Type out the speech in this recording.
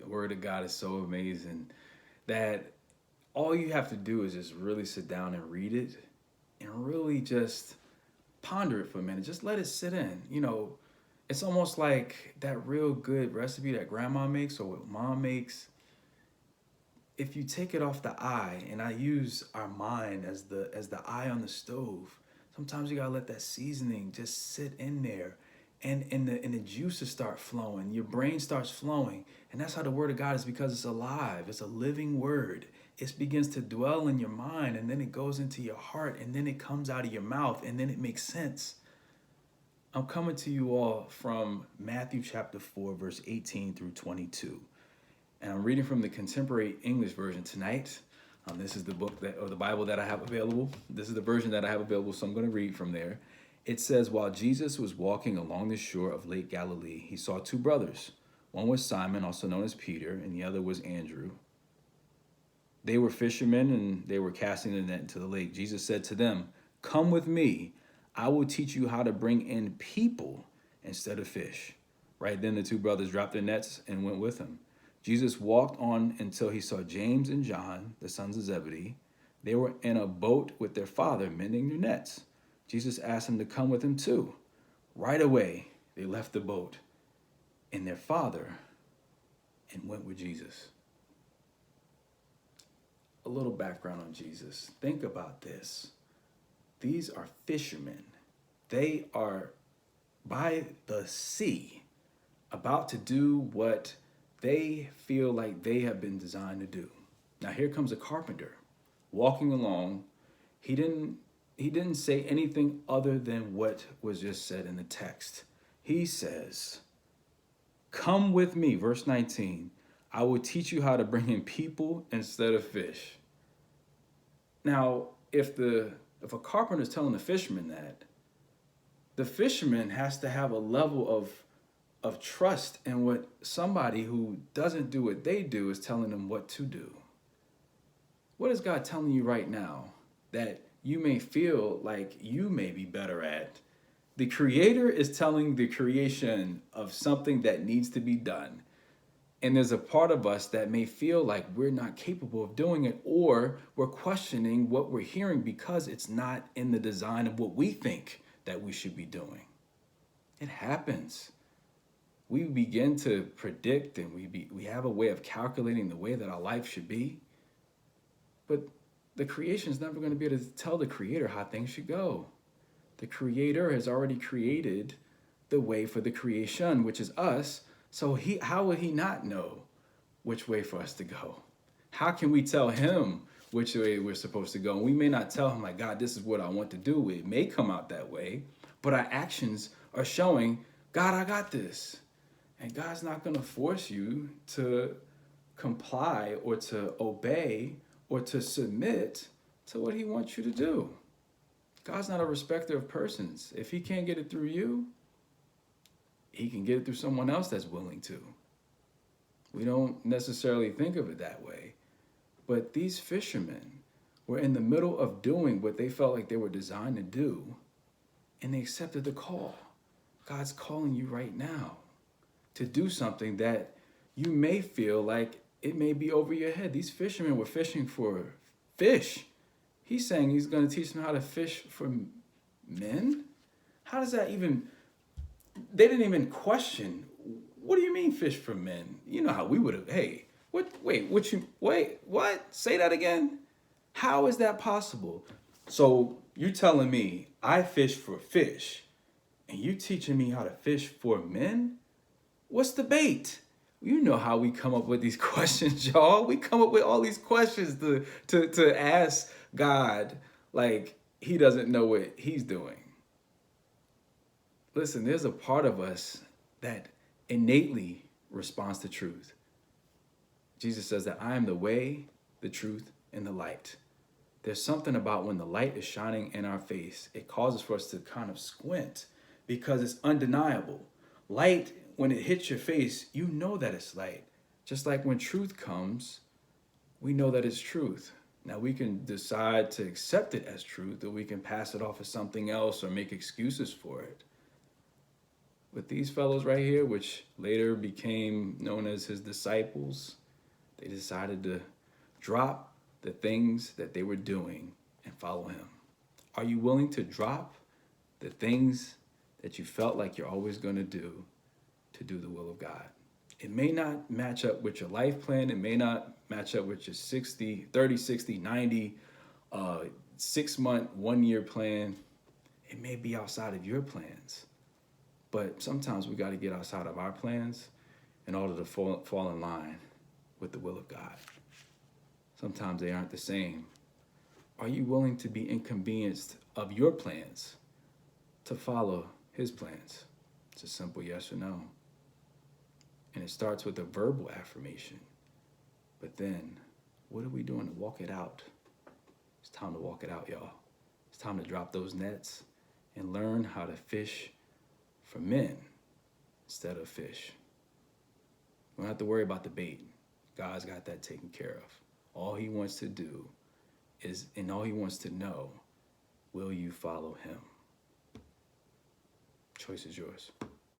The Word of God is so amazing that all you have to do is just really sit down and read it and really just ponder it for a minute. Just let it sit in. It's almost like that real good recipe that grandma makes or what mom makes. If you take it off the eye, and I use our mind as the eye on the stove, sometimes you gotta let that seasoning just sit in there, and the juices start flowing. Your brain starts flowing, and that's how the Word of God is, because it's alive. It's a living Word. It begins to dwell in your mind, and then it goes into your heart, and then it comes out of your mouth, and then it makes sense. I'm coming to you all from Matthew chapter 4, verse 18 through 22. And I'm reading from the Contemporary English Version tonight. This is the book or the Bible that I have available. This is the version that I have available, so I'm going to read from there. It says, while Jesus was walking along the shore of Lake Galilee, he saw two brothers. One was Simon, also known as Peter, and the other was Andrew. They were fishermen, and they were casting the net into the lake. Jesus said to them, come with me. I will teach you how to bring in people instead of fish. Right then the two brothers dropped their nets and went with him. Jesus walked on until he saw James and John, the sons of Zebedee. They were in a boat with their father, mending their nets. Jesus asked them to come with him too. Right away, they left the boat and their father and went with Jesus. A little background on Jesus. Think about this. These are fishermen. They are by the sea, about to do what they feel like they have been designed to do. Now here comes a carpenter walking along. He didn't say anything other than what was just said in the text. He says, come with me, verse 19. I will teach you how to bring in people instead of fish. Now, if a carpenter is telling the fisherman that, the fisherman has to have a level of trust in what somebody who doesn't do what they do is telling them what to do. What is God telling you right now that you may feel like you may be better at? The Creator is telling the creation of something that needs to be done. And there's a part of us that may feel like we're not capable of doing it, or we're questioning what we're hearing because it's not in the design of what we think that we should be doing. It happens. We begin to predict, and we have a way of calculating the way that our life should be. But the creation is never going to be able to tell the Creator how things should go. The Creator has already created the way for the creation, which is us. So how would he not know which way for us to go? How can we tell him which way we're supposed to go? And we may not tell him like, God, this is what I want to do. It may come out that way, but our actions are showing, God, I got this. And God's not going to force you to comply or to obey or to submit to what he wants you to do. God's not a respecter of persons. If he can't get it through you, he can get it through someone else that's willing to. We don't necessarily think of it that way. But these fishermen were in the middle of doing what they felt like they were designed to do, and they accepted the call. God's calling you right now to do something that you may feel like it may be over your head. These fishermen were fishing for fish. He's saying he's going to teach them how to fish for men? How does that even... They didn't even question, what do you mean fish for men? You know how we would have, hey, what, what? Say that again? How is that possible? So you telling me I fish for fish and you teaching me how to fish for men? What's the bait? You know how we come up with these questions, y'all. We come up with all these questions to ask God like he doesn't know what he's doing. Listen, there's a part of us that innately responds to truth. Jesus says that I am the way, the truth, and the light. There's something about when the light is shining in our face, it causes for us to kind of squint because it's undeniable. Light, when it hits your face, you know that it's light. Just like when truth comes, we know that it's truth. Now we can decide to accept it as truth, or we can pass it off as something else or make excuses for it. But these fellows right here, which later became known as his disciples, they decided to drop the things that they were doing and follow him. Are you willing to drop the things that you felt like you're always going to do the will of God? It may not match up with your life plan. It may not match up with your 30, 60, 90, 6-month, 1-year plan. It may be outside of your plans. But sometimes we got to get outside of our plans in order to fall in line with the will of God. Sometimes they aren't the same. Are you willing to be inconvenienced of your plans to follow his plans? It's a simple yes or no. And it starts with a verbal affirmation. But then, what are we doing to walk it out? It's time to walk it out, y'all. It's time to drop those nets and learn how to fish for men instead of fish. We don't have to worry about the bait. God's got that taken care of. All he wants to do is, and all he wants to know, will you follow him? Choice is yours.